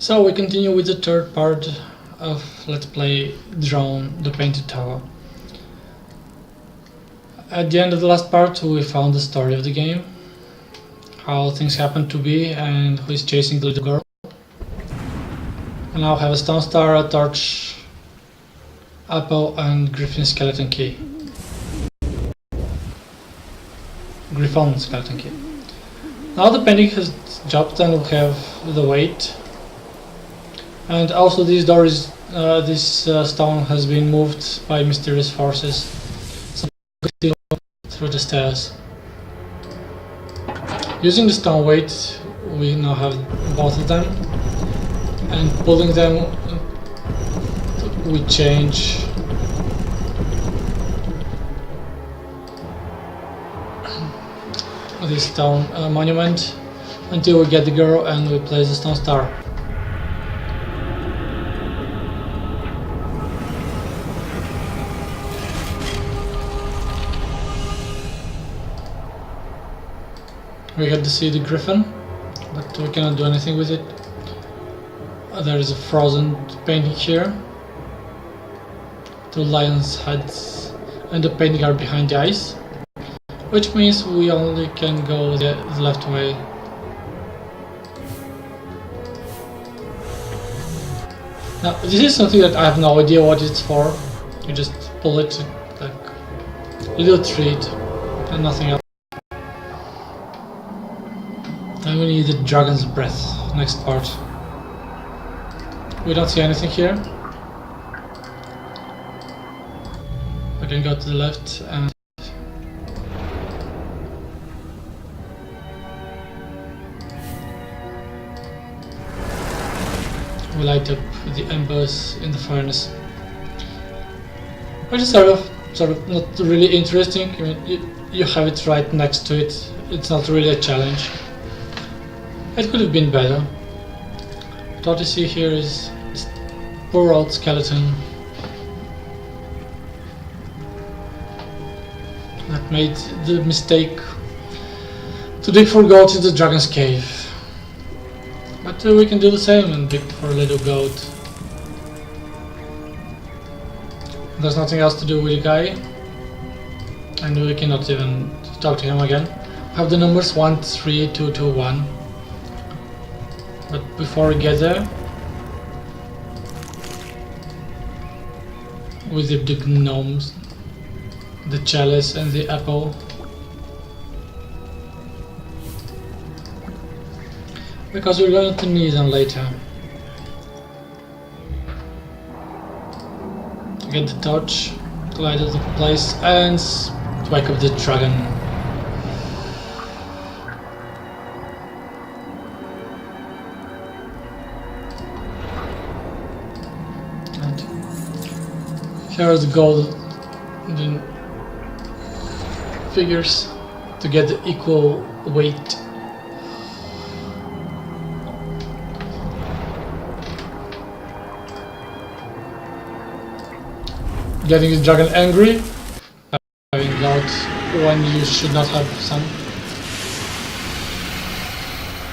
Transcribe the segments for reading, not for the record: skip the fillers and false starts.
So we continue with the third part of Let's Play Drone, the Painted Tower. At the end of the last part we found the story of the game, how things happen to be and who is chasing the little girl. And now I have a stone star, a torch, apple and Griffin skeleton key. Griffon skeleton key. Now the painting has dropped and we have the weight. And also this door is, this stone has been moved by mysterious forces. So we can go through the stairs. Using the stone weight, we now have both of them. And pulling them, we change this stone monument until we get the girl and we place the stone star. We get to see the griffin, but we cannot do anything with it. There is a frozen painting here. Two lions' heads and the painting are behind the ice, which means we only can go the left way. Now this is something that I have no idea what it's for. You just pull it like a little treat and nothing else. And we need the dragon's breath, next part. We don't see anything here. We can go to the left and we light up the embers in the furnace. Which is sort of not really interesting. I mean, you have it right next to it. It's not really a challenge. It could have been better. What you see here is this poor old skeleton that made the mistake to dig for gold in the dragon's cave. But we can do the same and dig for a little gold. There's nothing else to do with the guy, and we cannot even talk to him again. We have the numbers 13221. But before we get there, we dip the gnomes, the chalice and the apple. Because we're going to need them later. Get the torch, light up the place and wake up the dragon. Here are the golden figures to get the equal weight. Getting the dragon angry, having out when you should not have some.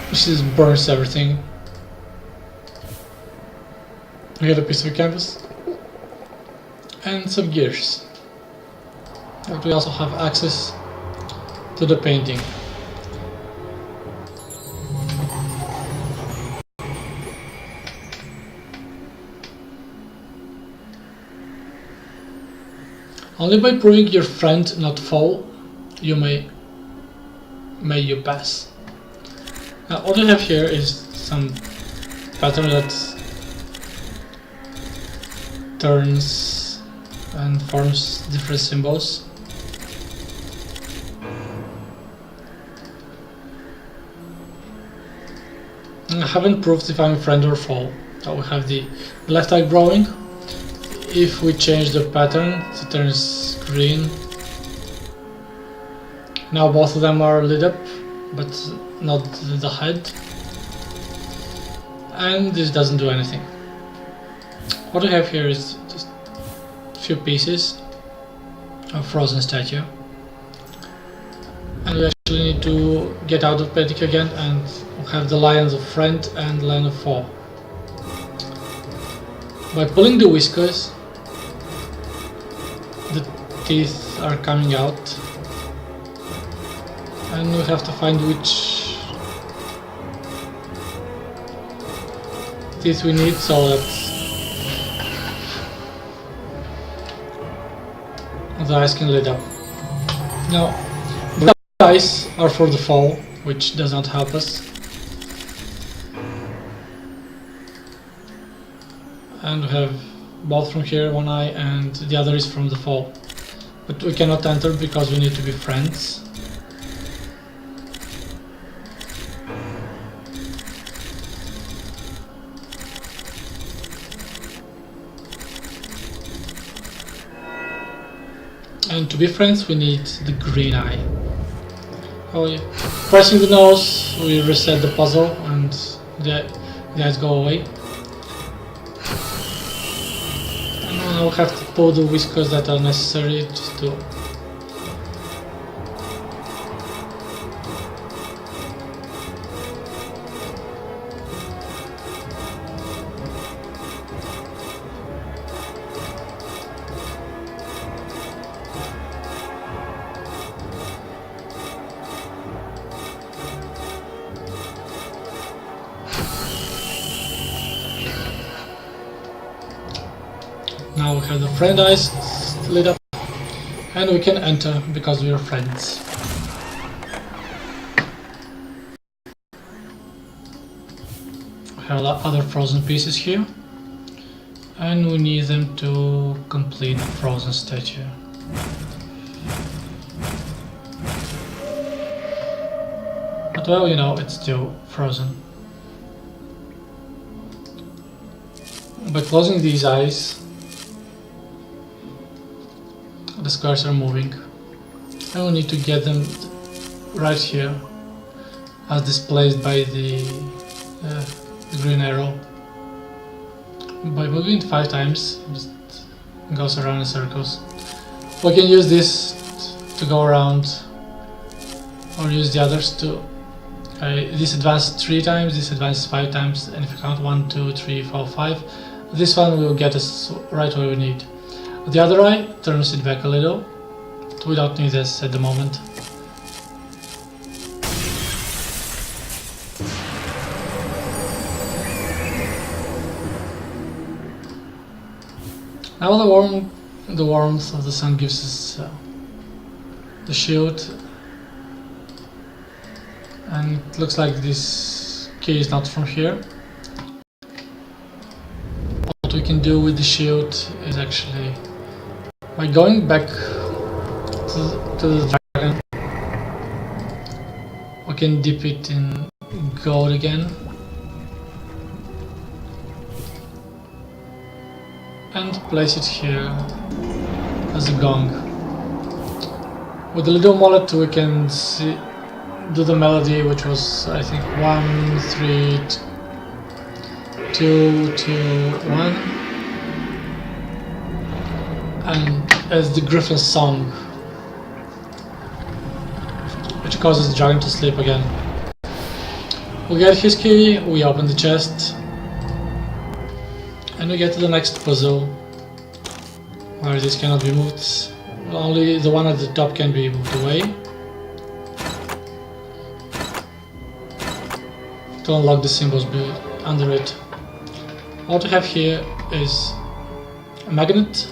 She just burns everything. We get a piece of canvas and some gears. But we also have access to the painting. Only by proving your friend not fall, you may you pass. Now what we have here is some pattern that turns and forms different symbols. And I haven't proved if I'm friend or foe. So we have the left eye growing. If we change the pattern, it turns green. Now both of them are lit up, but not the head. And this doesn't do anything. What we have here is just a few pieces of frozen statue. And we actually need to get out of painting again and have the lions of friend and lion of foe. By pulling the whiskers, the teeth are coming out, and we have to find which teeth we need so that the eyes can light up. Now, the eyes are for the fall, which does not help us. And we have both from here, one eye, and the other is from the fall. But we cannot enter because we need to be friends. And to be friends we need the green eye. Oh yeah. Pressing the nose we reset the puzzle and the eyes go away. And now we'll have to pull the whiskers that are necessary just to now we have the friend eyes lit up and we can enter because we are friends. We have other frozen pieces here and we need them to complete the frozen statue. But well, you know, it's still frozen. By closing these eyes, the squares are moving and we need to get them right here as displayed by the green arrow. By moving it 5 times, it just goes around in circles. We can use this to go around or use the others to this advances 3 times, this advances 5 times, and if you count 1, 2, 3, 4, 5, this one will get us right where we need. The other eye turns it back a little. We don't need this at the moment. Now the warmth of the sun gives us the shield, and it looks like this key is not from here. What we can do with the shield is actually by going back to the dragon, we can dip it in gold again and place it here as a gong. With the little mullet we can do the melody, which was I think 1, 3, 2, 2, 1. And as the Griffin's song, which causes the dragon to sleep again. We get his key, we open the chest, and we get to the next puzzle, where this cannot be moved. Only the one at the top can be moved away. To unlock the symbols under it. What we have here is a magnet,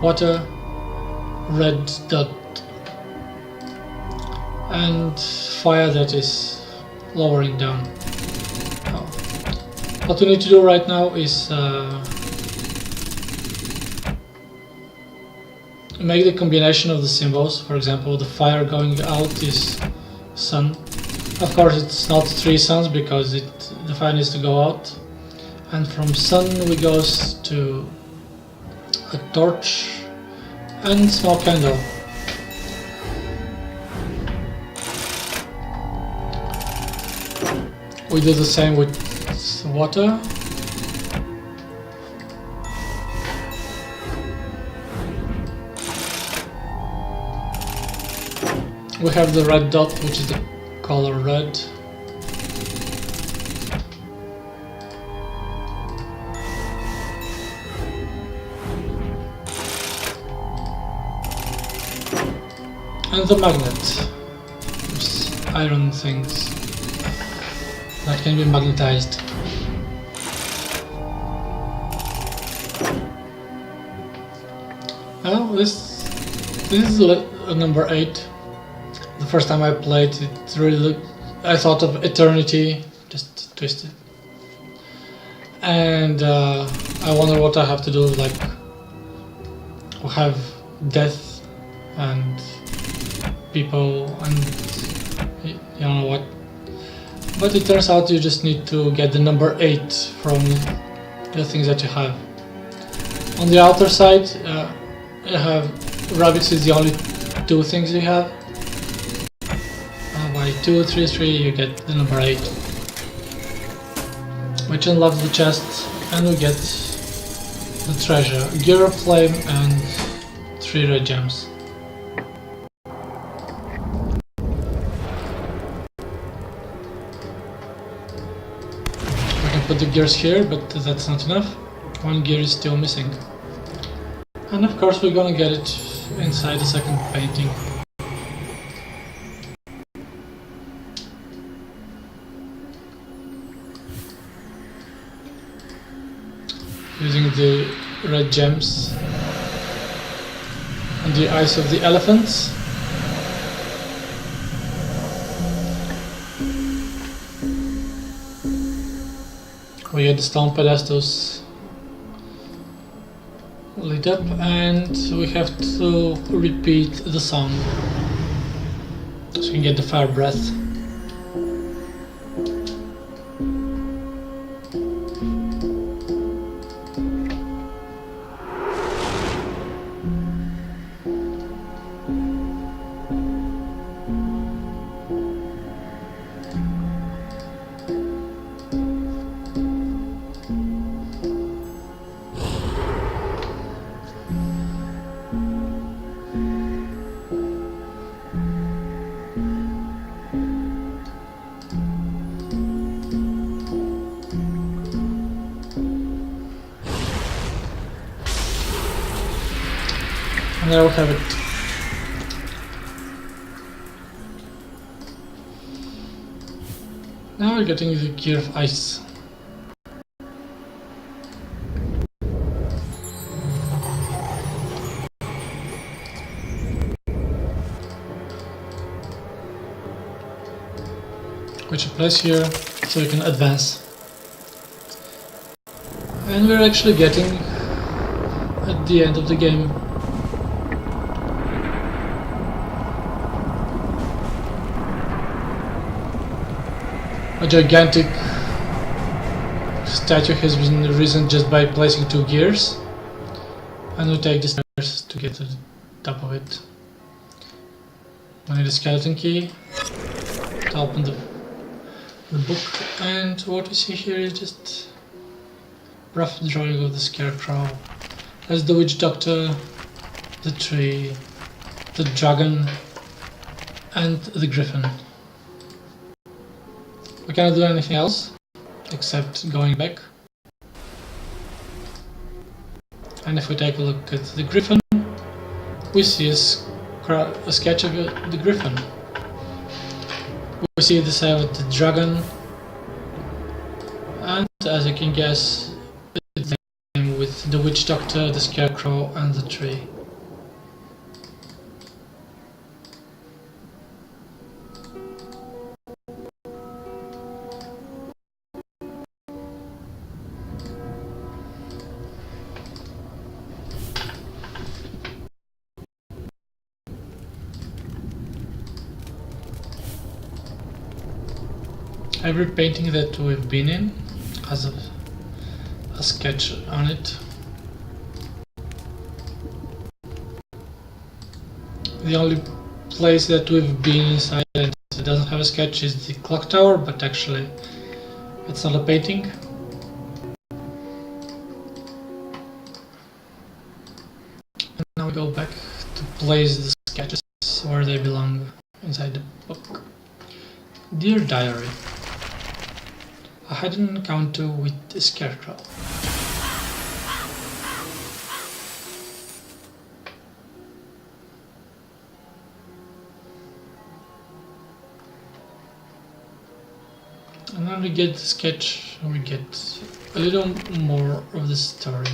water, red dot, and fire that is lowering down. What we need to do right now is make the combination of the symbols. For example, the fire going out is sun. Of course it's not 3 suns because the fire needs to go out. And from sun we go to a torch and small candle. We do the same with water. We have the red dot, which is the color red. And the magnet. Those iron things that can be magnetized. Well, this is number 8. The first time I played it, really I thought of eternity, just twisted. And I wonder what I have to do, like have death and people and you know what. But it turns out you just need to get the number 8 from the things that you have. On the outer side, you have rabbits is the only 2 things you have. By 2, 3, 3 you get the number 8, which unlocks the chest, and we get the treasure, gear of flame and 3 red gems. We can put the gears here, but that's not enough. 1 gear is still missing. And of course we're gonna get it inside the second painting. Using the red gems and the eyes of the elephants. We get the stone pedestals lit up, and we have to repeat the song so we can get the fire breath. And there we have it. Now we're getting the gear of ice. Which you place here so you can advance. And we're actually getting at the end of the game. A gigantic statue has been risen just by placing 2 gears, and we take the stairs to get to the top of it. We need a skeleton key to open the book, and what we see here is just rough drawing of the scarecrow. There's the witch doctor, the tree, the dragon, and the griffin. We cannot do anything else except going back. And if we take a look at the griffin, we see a sketch of the griffin. We see the same with the dragon, and as you can guess, it's the same with the witch doctor, the scarecrow, and the tree. Every painting that we've been in has a sketch on it. The only place that we've been inside that doesn't have a sketch is the clock tower, but actually it's not a painting. And now we go back to place the sketches where they belong inside the book. Dear Diary, I had an encounter with a scarecrow. And we get the sketch, and we get a little more of the story.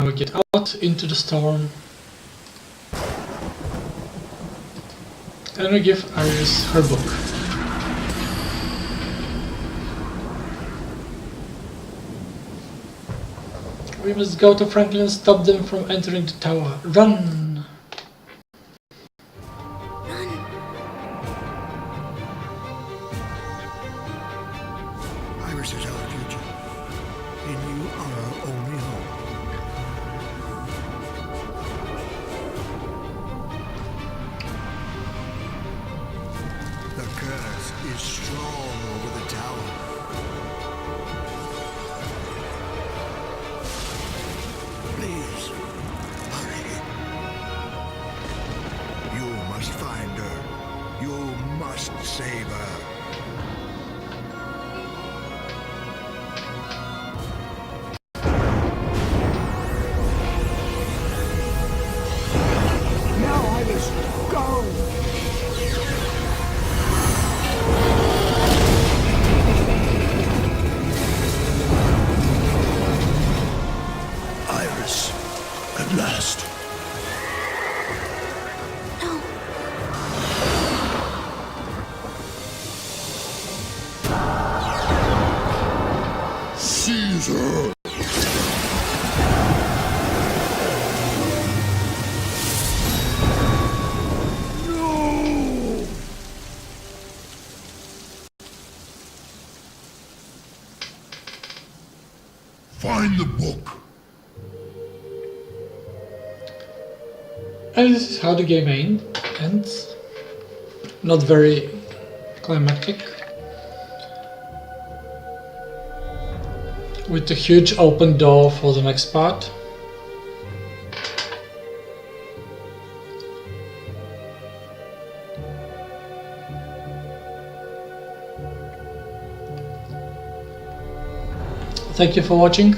We get out into the storm, and we give Iris her book. We must go to Franklin and stop them from entering the tower. Run! Iris is our future, and you are our only hope. The curse is strong over the tower. Please, hurry. You must find her. You must save her. Now, Iris, go! Iris, at last. No. Seize her! No! Find the book. And this is how the game ends. Not very climactic. With a huge open door for the next part. Thank you for watching.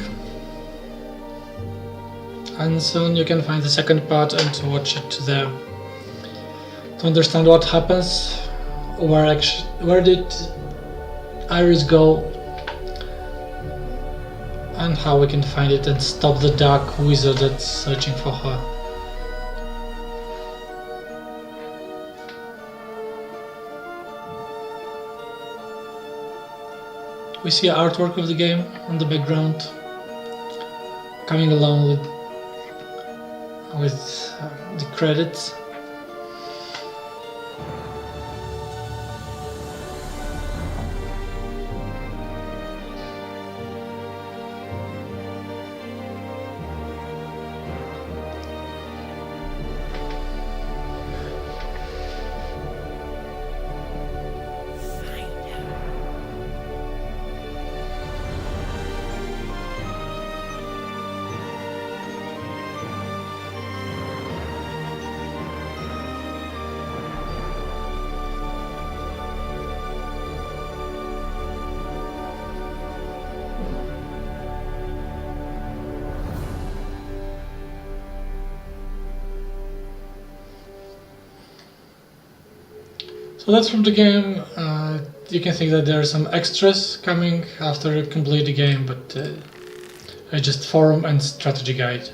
And soon you can find the second part and watch it there. To understand what happens, where did Iris go, and how we can find it and stop the dark wizard that's searching for her. We see artwork of the game on the background, coming along with the credits. So that's from the game. You can think that there are some extras coming after you complete the game, but it's just forum and strategy guide.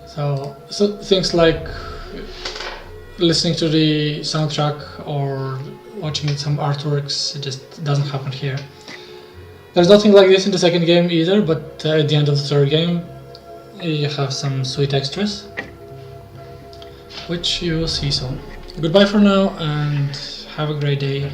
So things like listening to the soundtrack or watching some artworks, it just doesn't happen here. There's nothing like this in the second game either, but at the end of the third game you have some sweet extras, which you will see soon. Goodbye for now and have a great day.